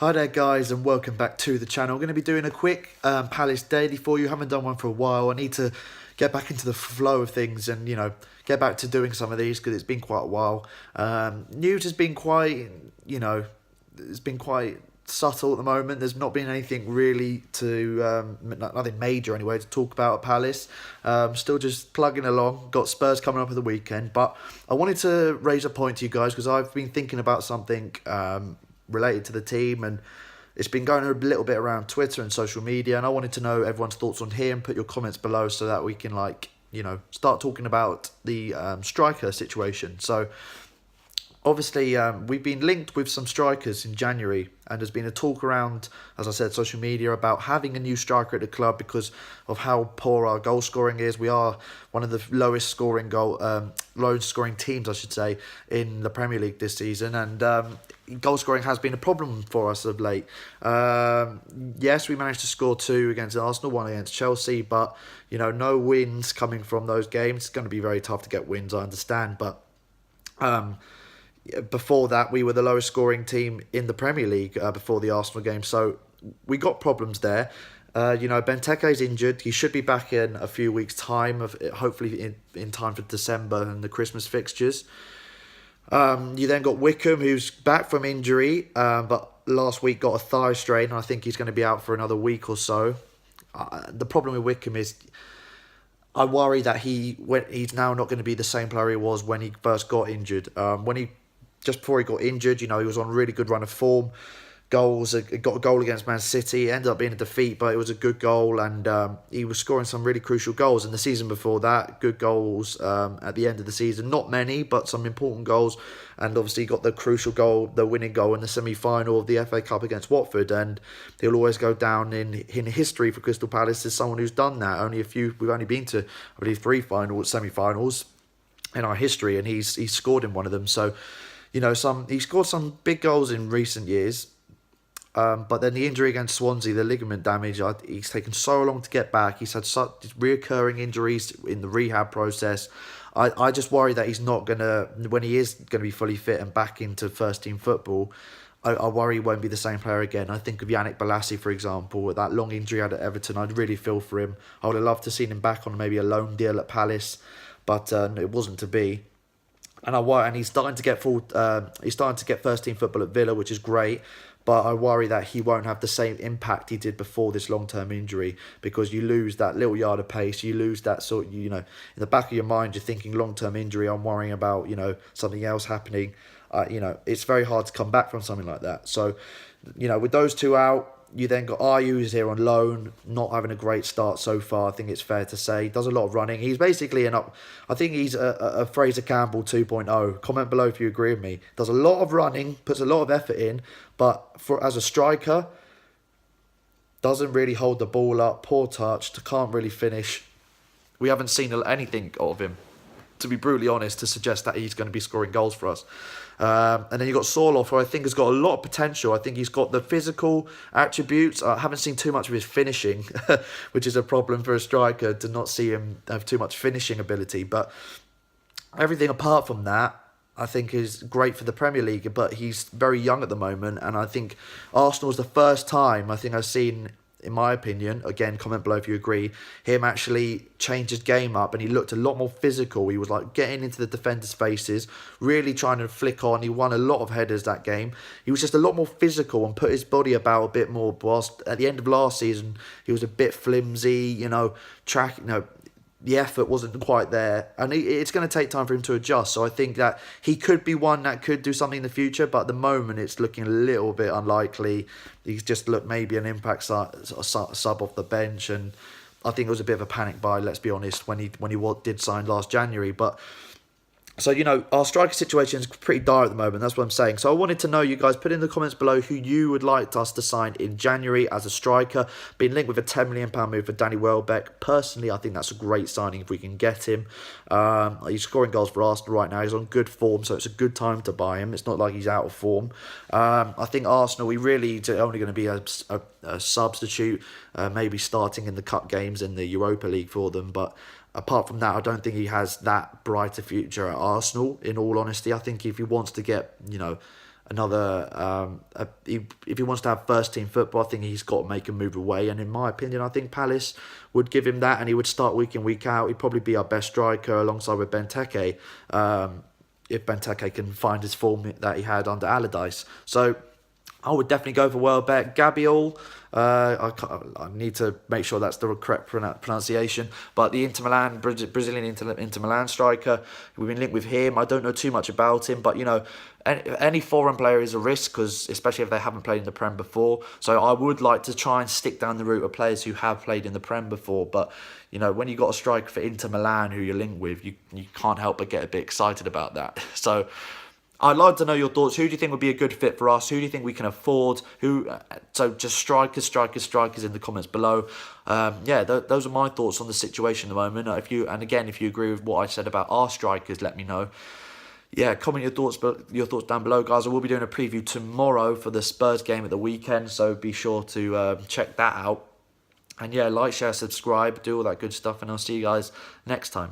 Hi there guys and welcome back to the channel. I'm going to be doing a quick Palace daily for you. Haven't done one for a while. I need to get back into the flow of things and, get back to doing some of these because it's been quite a while. News has been quite, it's been quite subtle at the moment. There's not been anything really nothing major anyway to talk about at Palace. Still just plugging along. Got Spurs coming up at the weekend. But I wanted to raise a point to you guys because I've been thinking about something related to the team, and it's been going a little bit around Twitter and social media, and I wanted to know everyone's thoughts on here and put your comments below so that we can start talking about the striker situation. So obviously, we've been linked with some strikers in January, and there's been a talk around, as I said, social media about having a new striker at the club because of how poor our goal scoring is. We are one of the lowest scoring teams, I should say, in the Premier League this season, and goal scoring has been a problem for us of late. Yes, we managed to score 2 against Arsenal, 1 against Chelsea, but no wins coming from those games. It's going to be very tough to get wins, I understand, but before that, we were the lowest scoring team in the Premier League before the Arsenal game. So we got problems there. Benteke's injured. He should be back in a few weeks' time, hopefully in time for December and the Christmas fixtures. You then got Wickham, who's back from injury, but last week got a thigh strain, and I think he's going to be out for another week or so. The problem with Wickham is I worry that he's now not going to be the same player he was when he first got injured. Just before he got injured, he was on a really good run of form. Got a goal against Man City. It ended up being a defeat, but it was a good goal, and he was scoring some really crucial goals. And the season before that, good goals at the end of the season. Not many, but some important goals. And obviously got the crucial goal, the winning goal in the semi-final of the FA Cup against Watford. And he'll always go down in history for Crystal Palace as someone who's done that. We've only been to, I believe, 3 semi-finals in our history, and he's scored in one of them. So, he scored some big goals in recent years. But then the injury against Swansea, the ligament damage, he's taken so long to get back. He's had such reoccurring injuries in the rehab process. I just worry that he's not going to, when he is going to be fully fit and back into first team football, I worry he won't be the same player again. I think of Yannick Bolasie, for example, with that long injury he had at Everton. I'd really feel for him. I would have loved to have seen him back on maybe a loan deal at Palace, but it wasn't to be. And he's starting to get first team football at Villa, which is great. But I worry that he won't have the same impact he did before this long-term injury, because you lose that little yard of pace. You lose that in the back of your mind, you're thinking long-term injury. I'm worrying about, something else happening. It's very hard to come back from something like that. So, with those two out, you then got Ayew, who's here on loan, not having a great start so far. I think it's fair to say. Does a lot of running. He's basically I think he's a Fraser Campbell 2.0. Comment below if you agree with me. Does a lot of running, puts a lot of effort in, but as a striker, doesn't really hold the ball up. Poor touch, can't really finish. We haven't seen anything of him, to be brutally honest, to suggest that he's going to be scoring goals for us. And then you got Sorloth, who I think has got a lot of potential. I think he's got the physical attributes. I haven't seen too much of his finishing, which is a problem for a striker, to not see him have too much finishing ability. But everything apart from that, I think is great for the Premier League. But he's very young at the moment, and I think Arsenal's the first time I think I've seen, in my opinion, again, comment below if you agree, him actually change his game up, and he looked a lot more physical. He was getting into the defenders' faces, really trying to flick on. He won a lot of headers that game. He was just a lot more physical and put his body about a bit more. Whilst at the end of last season, he was a bit flimsy, the effort wasn't quite there, and it's going to take time for him to adjust. So I think that he could be one that could do something in the future, but at the moment it's looking a little bit unlikely. He's just looked maybe an impact sub off the bench, and I think it was a bit of a panic buy, let's be honest, when he did sign last January. But so, our striker situation is pretty dire at the moment. That's what I'm saying. So I wanted to know, you guys, put in the comments below who you would like us to sign in January as a striker. Been linked with a £10 million move for Danny Welbeck. Personally, I think that's a great signing if we can get him. He's scoring goals for Arsenal right now. He's on good form, so it's a good time to buy him. It's not like he's out of form. I think Arsenal, we really only going to be a substitute, maybe starting in the cup games in the Europa League for them, but apart from that, I don't think he has that brighter future at Arsenal, in all honesty. I think if he wants to get, if he wants to have first team football, I think he's got to make a move away. And in my opinion, I think Palace would give him that, and he would start week in, week out. He'd probably be our best striker alongside with Benteke, if Benteke can find his form that he had under Allardyce. So I would definitely go for Welbeck. Gabriel, I need to make sure that's the correct pronunciation. But the Inter Milan, Brazilian Inter Milan striker, we've been linked with him. I don't know too much about him, but any foreign player is a risk, because especially if they haven't played in the Prem before. So I would like to try and stick down the route of players who have played in the Prem before. But when you got a striker for Inter Milan who you're linked with, you can't help but get a bit excited about that. So I'd like to know your thoughts. Who do you think would be a good fit for us? Who do you think we can afford? So just strikers in the comments below. Those are my thoughts on the situation at the moment. If you agree with what I said about our strikers, let me know. Yeah, comment your thoughts down below, guys. I will be doing a preview tomorrow for the Spurs game at the weekend, so be sure to check that out. And yeah, like, share, subscribe, do all that good stuff, and I'll see you guys next time.